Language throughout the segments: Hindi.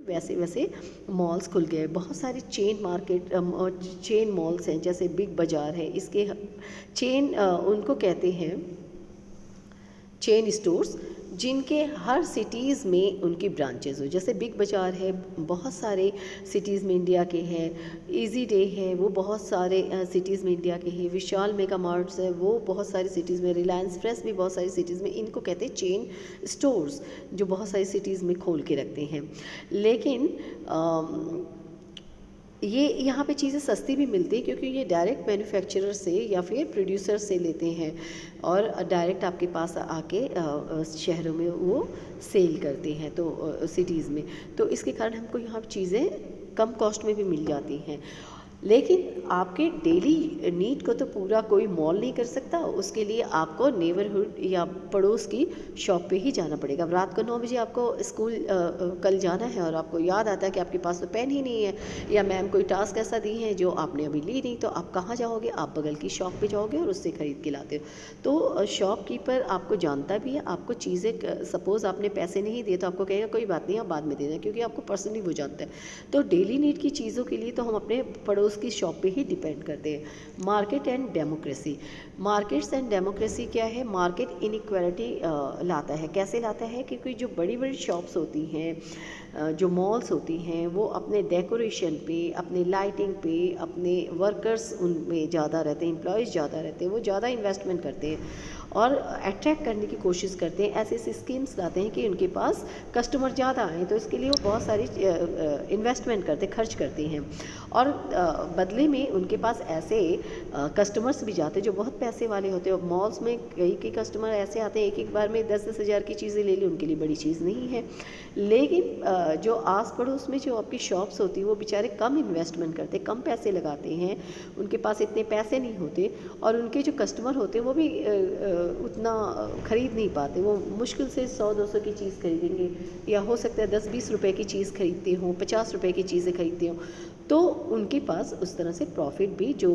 वैसे वैसे मॉल्स खुल गए, बहुत सारे चेन मॉल्स हैं, जैसे बिग बाज़ार है, इसके चेन उनको कहते हैं चेन स्टोर्स, जिनके हर सिटीज़ में उनकी ब्रांचेस हो। जैसे बिग बाज़ार है, बहुत सारे सिटीज़ में इंडिया के हैं। इजी डे है, वो बहुत सारे सिटीज़ में इंडिया के हैं। विशाल मेगा मार्ट्स है, वो बहुत सारी सिटीज़ में। रिलायंस फ्रेश भी बहुत सारी सिटीज़ में। इनको कहते हैं चेन स्टोर्स, जो बहुत सारी सिटीज़ में खोल के रखते हैं। लेकिन ये यहाँ पे चीज़ें सस्ती भी मिलती है, क्योंकि ये डायरेक्ट मैन्युफैक्चरर से या फिर प्रोड्यूसर से लेते हैं और डायरेक्ट आपके पास आके शहरों में वो सेल करते हैं, तो सिटीज़ में। तो इसके कारण हमको यहाँ चीज़ें कम कॉस्ट में भी मिल जाती हैं। लेकिन आपके डेली नीड को तो पूरा कोई मॉल नहीं कर सकता, उसके लिए आपको नेबरहुड या पड़ोस की शॉप पे ही जाना पड़ेगा। रात को 9 बजे आपको स्कूल कल जाना है और आपको याद आता है कि आपके पास तो पेन ही नहीं है, या मैम कोई टास्क ऐसा दी है जो आपने अभी ली नहीं, तो आप कहाँ जाओगे? आप बगल की शॉप पे जाओगे और उससे ख़रीद के लाते हो। तो शॉपकीपर आपको जानता भी है, आपको चीज़ें सपोज़ आपने पैसे नहीं दिए तो आपको कहेगा कोई बात नहीं, आप बाद में देना, क्योंकि आपको पर्सनली वो जानता है। तो डेली नीड की चीज़ों के लिए तो हम अपने पड़ोस की शॉप पे ही डिपेंड करते हैं। Market and democracy. Markets and democracy क्या है? मार्केट इनइक्वालिटी लाता है। कैसे लाता है? क्योंकि जो बड़ी बड़ी शॉप्स होती हैं, जो मॉल्स होती हैं, वो अपने डेकोरेशन पे, अपने लाइटिंग पे, अपने वर्कर्स उनमें ज़्यादा रहते हैं, एम्प्लॉयज़ ज़्यादा रहते हैं, वो ज़्यादा इन्वेस्टमेंट करते हैं और अट्रैक्ट करने की कोशिश करते हैं। ऐसी ऐसी स्कीम्स लाते हैं कि उनके पास कस्टमर ज़्यादा आएँ, तो इसके लिए वो बहुत सारी इन्वेस्टमेंट करते, खर्च करते हैं। और बदले में उनके पास ऐसे कस्टमर्स भी जाते हैं जो बहुत पैसे वाले होते हैं। मॉल्स में कई कस्टमर ऐसे आते हैं, एक बार में 10-10 हज़ार की चीज़ें ले ली, उनके लिए बड़ी चीज़ नहीं है। लेकिन जो आस पड़ोस में जो आपकी शॉप्स होती हैं, वो बेचारे कम इन्वेस्टमेंट करते, कम पैसे लगाते हैं, उनके पास इतने पैसे नहीं होते, और उनके जो कस्टमर होते हैं वो भी उतना ख़रीद नहीं पाते। वो मुश्किल से 100-200 की चीज़ खरीदेंगे, या हो सकता है 10-20 रुपए की चीज़ खरीदते हों, 50 रुपए की चीज़ें खरीदते हों। तो उनके पास उस तरह से प्रॉफिट भी, जो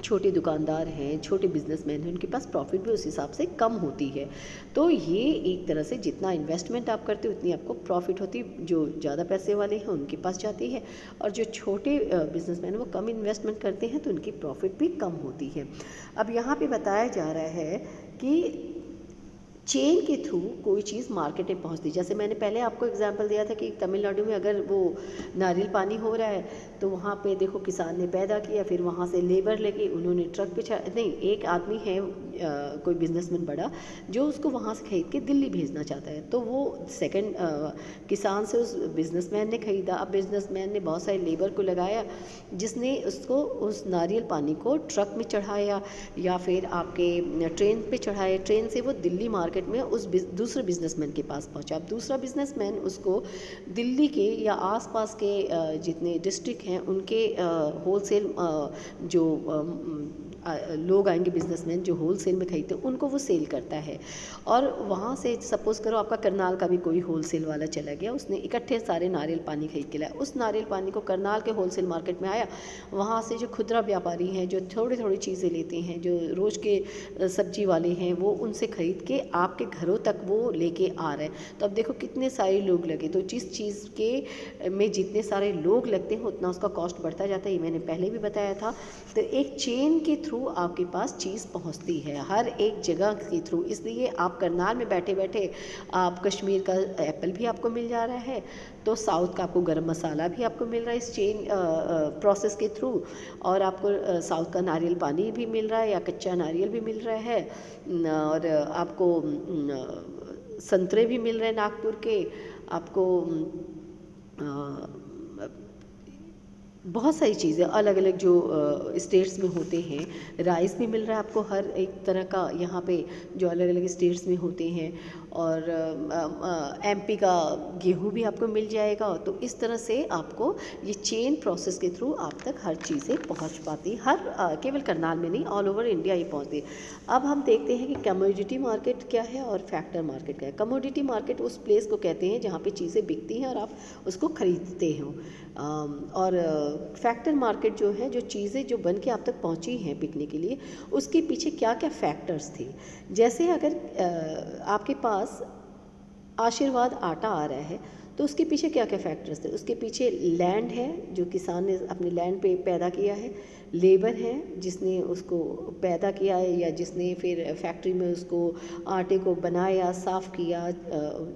छोटे दुकानदार हैं, छोटे बिजनेसमैन हैं, उनके पास प्रॉफिट भी उस हिसाब से कम होती है। तो ये एक तरह से जितना इन्वेस्टमेंट आप करते हो उतनी आपको प्रॉफिट होती है। जो ज़्यादा पैसे वाले हैं उनके पास जाती है, और जो छोटे बिजनेसमैन वो कम इन्वेस्टमेंट करते हैं, तो उनकी प्रॉफिट भी कम होती है। अब यहाँ पे बताया जा रहा है कि चेन के थ्रू कोई चीज़ मार्केट में पहुंचती। जैसे मैंने पहले आपको एग्जांपल दिया था कि तमिलनाडु में अगर वो नारियल पानी हो रहा है, तो वहाँ पे देखो किसान ने पैदा किया, फिर वहाँ से लेबर लेके उन्होंने ट्रक पे नहीं, एक आदमी है कोई बिजनेसमैन बड़ा, जो उसको वहाँ से खरीद के दिल्ली भेजना चाहता है, तो वो सेकंड किसान से उस बिजनेसमैन ने ख़रीदा। अब बिजनेसमैन ने बहुत सारे लेबर को लगाया, जिसने उसको उस नारियल पानी को ट्रक में चढ़ाया, या फिर आपके ट्रेन पे चढ़ाया। ट्रेन से वो दिल्ली मार्केट में उस दूसरे बिजनेसमैन के पास पहुंचा। अब दूसरा बिजनेसमैन उसको दिल्ली के या आसपास के जितने डिस्ट्रिक्ट हैं उनके होलसेल जो लोग आएंगे, बिजनेसमैन जो होलसेल में खरीदते हैं, उनको वो सेल करता है। और वहाँ से सपोज़ करो आपका करनाल का भी कोई होलसेल वाला चला गया, उसने इकट्ठे सारे नारियल पानी खरीद के लाया। उस नारियल पानी को करनाल के होलसेल मार्केट में आया, वहाँ से जो खुदरा व्यापारी हैं, जो थोड़ी थोड़ी चीज़ें लेते हैं, जो रोज़ के सब्जी वाले हैं, वो उनसे ख़रीद के आपके घरों तक वो लेके आ रहे हैं। तो अब देखो कितने सारे लोग लगे, तो जिस चीज़ के में जितने सारे लोग लगते हैं उतना उसका कॉस्ट बढ़ता जाता है। ये मैंने पहले भी बताया था। तो एक चेन के थ्रू आपके पास चीज़ पहुंचती है, हर एक जगह के थ्रू। इसलिए आप करनाल में बैठे बैठे आप कश्मीर का एप्पल भी आपको मिल जा रहा है, तो साउथ का आपको गरम मसाला भी आपको मिल रहा है इस चेन प्रोसेस के थ्रू, और आपको साउथ का नारियल पानी भी मिल रहा है, या कच्चा नारियल भी मिल रहा है, और आपको संतरे भी मिल रहे हैं नागपुर के, आपको बहुत सारी चीज़ें अलग अलग जो स्टेट्स में होते हैं। राइस भी मिल रहा है आपको हर एक तरह का यहाँ पे, जो अलग अलग स्टेट्स में होते हैं। और एमपी का गेहूँ भी आपको मिल जाएगा। तो इस तरह से आपको ये चेन प्रोसेस के थ्रू आप तक हर चीज़ें पहुँच पाती, हर केवल करनाल में नहीं, ऑल ओवर इंडिया ही पहुँचती है। अब हम देखते हैं कि कमोडिटी मार्केट क्या है और फैक्टर मार्केट क्या है। कमोडिटी मार्केट उस प्लेस को कहते हैं जहाँ पे चीज़ें बिकती हैं और आप उसको खरीदते हो, और फैक्टर मार्केट जो है, जो चीज़ें जो बन के आप तक पहुंची हैं बिकने के लिए, उसके पीछे क्या क्या फैक्टर्स थे। जैसे अगर आपके पास आशीर्वाद आटा आ रहा है, तो उसके पीछे क्या क्या फैक्टर्स थे? उसके पीछे लैंड है, जो किसान ने अपने लैंड पे पैदा किया है, लेबर है जिसने उसको पैदा किया है या जिसने फिर फैक्ट्री में उसको आटे को बनाया, साफ़ किया,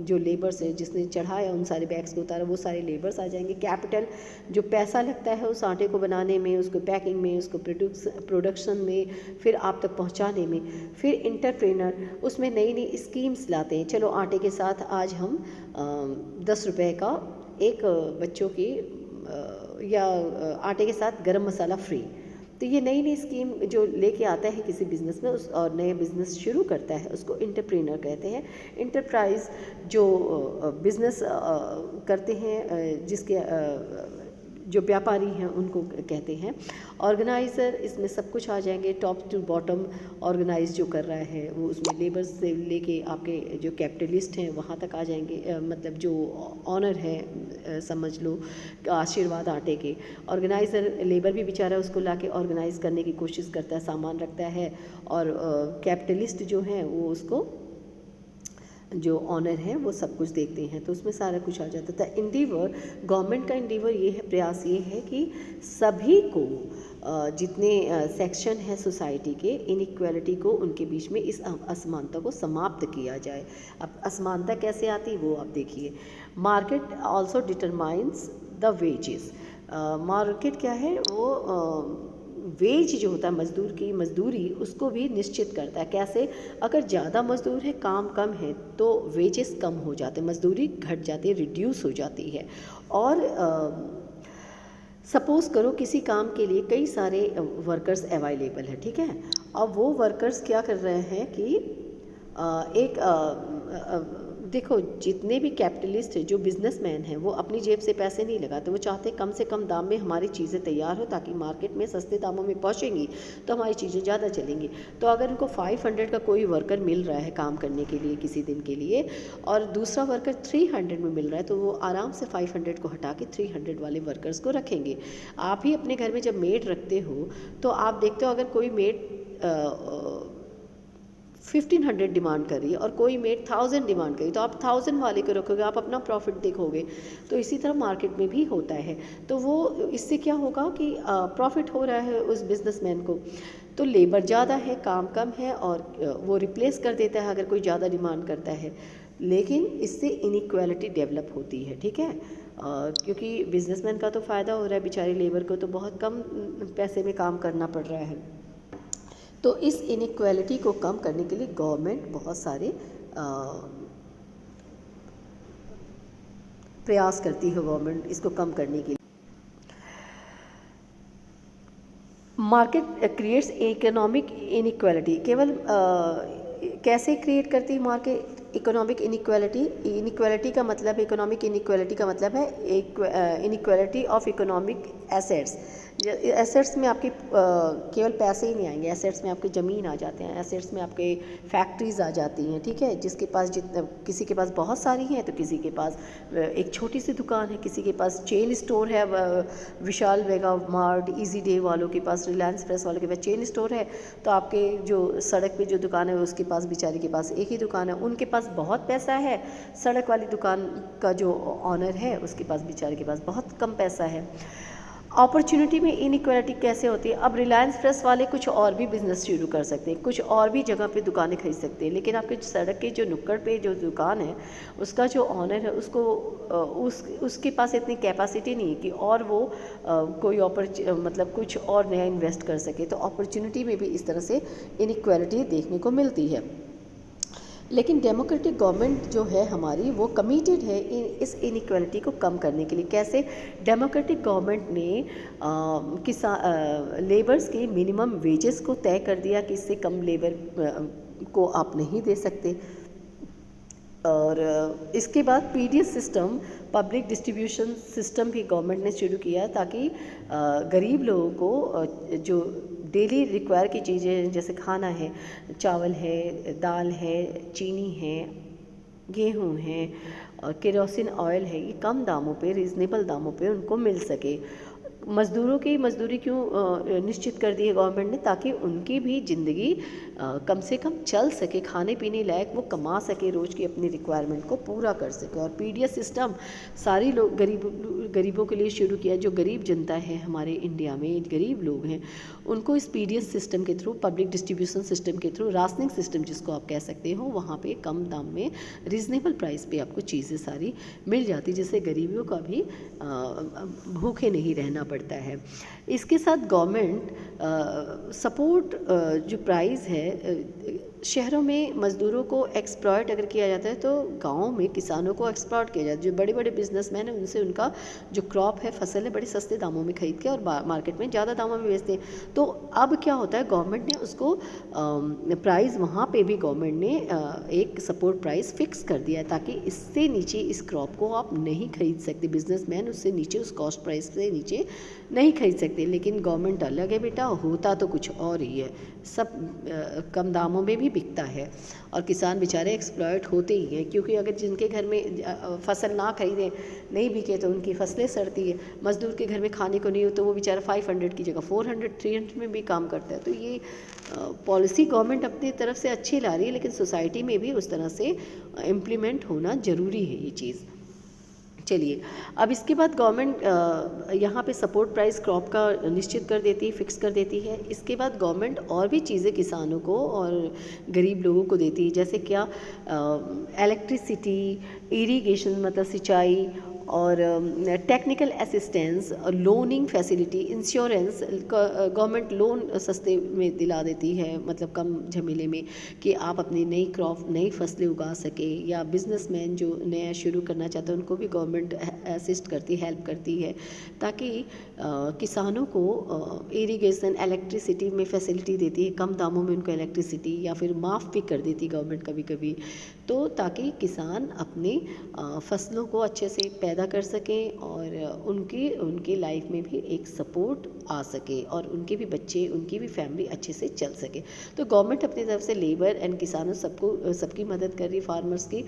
जो लेबर्स हैं जिसने चढ़ाया, उन सारे बैग्स को उतारा, वो सारे लेबर्स आ जाएंगे। कैपिटल, जो पैसा लगता है उस आटे को बनाने में, उसको पैकिंग में, उसको प्रोडक्शन में, फिर आप तक पहुंचाने में। फिर इंटरप्रेनर, उसमें नई नई स्कीम्स लाते हैं। चलो आटे के साथ आज हम 10 रुपए का एक बच्चों की या आटे के साथ गरम मसाला फ्री। तो ये नई नई स्कीम जो लेके आता है किसी बिज़नेस में उस और नए बिज़नेस शुरू करता है, उसको इंटरप्रेनर कहते हैं। इंटरप्राइज जो बिज़नेस करते हैं, जिसके जो व्यापारी हैं उनको कहते हैं। ऑर्गेनाइज़र, इसमें सब कुछ आ जाएंगे, टॉप टू बॉटम ऑर्गेनाइज जो कर रहा है वो, उसमें लेबर्स से लेके आपके जो कैपिटलिस्ट हैं वहाँ तक आ जाएंगे। मतलब जो ऑनर है, समझ लो आशीर्वाद आटे के। ऑर्गेनाइज़र, लेबर भी बेचारा उसको लाके ऑर्गेनाइज़ करने की कोशिश करता है, सामान रखता है, और कैपिटलिस्ट जो हैं वो उसको, जो ऑनर है वो सब कुछ देखते हैं। तो उसमें सारा कुछ आ जाता था। इंडीवर, गवर्नमेंट का इंडीवर ये है, प्रयास ये है कि सभी को, जितने सेक्शन है सोसाइटी के, इनइक्वालिटी को, उनके बीच में इस असमानता को समाप्त किया जाए। अब असमानता कैसे आती वो आप देखिए। Market also determines the wages. Market क्या है, वो वेज जो होता है मज़दूर की मज़दूरी, उसको भी निश्चित करता है। कैसे? अगर ज़्यादा मज़दूर है, काम कम है, तो वेजेस कम हो जाते हैं, मज़दूरी घट जाती है, रिड्यूस हो जाती है। और सपोज़ करो किसी काम के लिए कई सारे वर्कर्स अवेलेबल है, ठीक है। अब वो वर्कर्स क्या कर रहे हैं कि देखो, जितने भी कैपिटलिस्ट हैं, जो बिजनेसमैन हैं, वो अपनी जेब से पैसे नहीं लगाते। वो चाहते कम से कम दाम में हमारी चीज़ें तैयार हो, ताकि मार्केट में सस्ते दामों में पहुंचेंगी तो हमारी चीज़ें ज़्यादा चलेंगी। तो अगर उनको 500 का कोई वर्कर मिल रहा है काम करने के लिए किसी दिन के लिए, और दूसरा वर्कर 300 में मिल रहा है, तो वो आराम से 500 को हटा के 300 वाले वर्कर्स को रखेंगे। आप ही अपने घर में जब मेड रखते हो तो आप देखते हो, अगर कोई मेड 1500 डिमांड कर रही है और कोई मेड 1000 डिमांड करी, तो आप 1000 वाले को रखोगे, आप अपना प्रॉफिट देखोगे। तो इसी तरह मार्केट में भी होता है। तो वो इससे क्या होगा कि प्रॉफिट हो रहा है उस बिजनेसमैन को। तो लेबर ज़्यादा है, काम कम है, और वो रिप्लेस कर देता है अगर कोई ज़्यादा डिमांड करता है। लेकिन इससे इनइक्वालिटी डेवलप होती है, ठीक है। क्योंकि बिजनेसमैन का तो फ़ायदा हो रहा है, बेचारे लेबर को तो बहुत कम पैसे में काम करना पड़ रहा है। तो इस इनइक्वालिटी को कम करने के लिए गवर्नमेंट बहुत सारे प्रयास करती है, गवर्नमेंट इसको कम करने के लिए। Market creates economic inequality. केवल कैसे क्रिएट करती है मार्केट इकोनॉमिक इनइक्वालिटी? इनइक्वालिटी का मतलब, इकोनॉमिक इनइक्वालिटी का मतलब है एक inequality of economic assets. Assets में आपके केवल पैसे ही नहीं आएंगे, एसेट्स में आपके ज़मीन आ जाते हैं, एसेट्स में आपके फैक्ट्रीज आ जाती हैं, ठीक है। जिसके पास किसी के पास बहुत सारी हैं, तो किसी के पास एक छोटी सी दुकान है, किसी के पास चेन स्टोर है, विशाल मेगा मार्ट, इजी डे वालों के पास, रिलायंस फ्रेश वालों के पास चेन स्टोर है। तो आपके जो सड़क पे जो दुकान है उसके पास, बेचारे के पास एक ही दुकान है, उनके पास बहुत पैसा है। सड़क वाली दुकान का जो ऑनर है उसके पास, बेचारे के पास बहुत कम पैसा है। अपॉर्चुनिटी में इनइक्वालिटी कैसे होती है? अब रिलायंस फ्रेश वाले कुछ और भी बिजनेस शुरू कर सकते हैं, कुछ और भी जगह पे दुकानें खरीद सकते हैं, लेकिन आपके सड़क के जो नुक्कड़ पे जो दुकान है उसका जो ऑनर है उसको उसके पास इतनी कैपेसिटी नहीं है कि और वो कोई मतलब कुछ और नया इन्वेस्ट कर सके। तो अपॉर्चुनिटी में भी इस तरह से इनइक्वालिटी देखने को मिलती है। लेकिन डेमोक्रेटिक गवर्नमेंट जो है हमारी, वो कमिटेड है इस इनइक्वालिटी को कम करने के लिए। कैसे? डेमोक्रेटिक गवर्नमेंट ने लेबर्स के मिनिमम वेजेस को तय कर दिया कि इससे कम लेबर को आप नहीं दे सकते। और इसके बाद PDS system, public distribution system भी गवर्नमेंट ने शुरू किया, ताकि गरीब लोगों को जो डेली रिक्वायर की चीज़ें, जैसे खाना है, चावल है, दाल है, चीनी है, गेहूं है और केरोसिन ऑयल है, ये कम दामों पे, रीज़नेबल दामों पे उनको मिल सके। मज़दूरों की मजदूरी क्यों निश्चित कर दी है गवर्नमेंट ने, ताकि उनकी भी ज़िंदगी कम से कम चल सके, खाने पीने लायक वो कमा सके, रोज़ की अपनी रिक्वायरमेंट को पूरा कर सके। और पीडीएस सिस्टम सारी लोग गरीबों के लिए शुरू किया। जो गरीब जनता है हमारे इंडिया में, गरीब लोग हैं, उनको इस पीडीएस सिस्टम के थ्रू, पब्लिक डिस्ट्रीब्यूशन सिस्टम के थ्रू, राशनिंग सिस्टम जिसको आप कह सकते हो, वहाँ पे कम दाम में रीज़नेबल प्राइस पे आपको चीज़ें सारी मिल जाती, जिससे गरीबियों का भी भूखे नहीं रहना पड़ता है। इसके साथ गवर्नमेंट सपोर्ट जो प्राइस है, शहरों में मज़दूरों को एक्सप्लॉयट अगर किया जाता है, तो गाँव में किसानों को एक्सप्लॉयट किया जाता है। जो बड़े बड़े बिजनेसमैन हैं, उनसे उनका जो क्रॉप है, फसल है, बड़े सस्ते दामों में खरीद के और मार्केट में ज़्यादा दामों में बेचते हैं। तो अब क्या होता है, गवर्नमेंट ने उसको प्राइस, वहाँ पे भी गवर्नमेंट ने एक सपोर्ट प्राइस फिक्स कर दिया है, ताकि इससे नीचे इस क्रॉप को आप नहीं खरीद सकते। बिजनेसमैन उससे नीचे, उस कॉस्ट प्राइस से नीचे नहीं खरीद सकते। लेकिन गवर्नमेंट अलग है बेटा, होता तो कुछ और ही है। सब कम दामों में भी बिकता है और किसान बेचारे एक्सप्लॉयट होते ही हैं, क्योंकि अगर जिनके घर में फसल ना खरीदें, नहीं बिके, तो उनकी फसलें सड़ती है। मज़दूर के घर में खाने को नहीं हो तो वो बेचारा 500 की जगह 400, 300 में भी काम करता है। तो ये पॉलिसी गवर्नमेंट अपनी तरफ से अच्छी ला रही है, लेकिन सोसाइटी में भी उस तरह से इम्प्लीमेंट होना ज़रूरी है ये चीज़। चलिए, अब इसके बाद गवर्नमेंट यहाँ पे सपोर्ट प्राइस क्रॉप का निश्चित कर देती है, फिक्स कर देती है। इसके बाद गवर्नमेंट और भी चीज़ें किसानों को और गरीब लोगों को देती है, जैसे क्या, इलेक्ट्रिसिटी, इरिगेशन मतलब सिंचाई, और technical assistance, loaning facility, insurance. Government loan सस्ते में दिला देती है, मतलब कम झमेले में, कि आप अपनी नई क्रॉप, नई फसलें उगा सके। या बिजनेसमैन जो नया शुरू करना चाहते हैं, उनको भी गवर्नमेंट असिस्ट करती, हेल्प करती है, ताकि किसानों को इरिगेशन, इलेक्ट्रिसिटी में फैसिलिटी देती है, कम दामों में उनको इलेक्ट्रिसिटी, या फिर माफ़ भी कर देती गवर्नमेंट कभी कभी, तो ताकि किसान अपनी फसलों को अच्छे से पैदा कर सकें और उनकी लाइफ में भी एक सपोर्ट आ सके, और उनके भी बच्चे, उनकी भी फैमिली अच्छे से चल सके। तो गवर्नमेंट अपनी तरफ से लेबर एंड किसानों सबकी मदद कर रही, फार्मर्स की,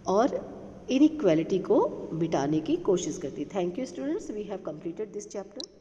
और इनइक्वालिटी को मिटाने की कोशिश करती। Thank you students, we have completed this chapter.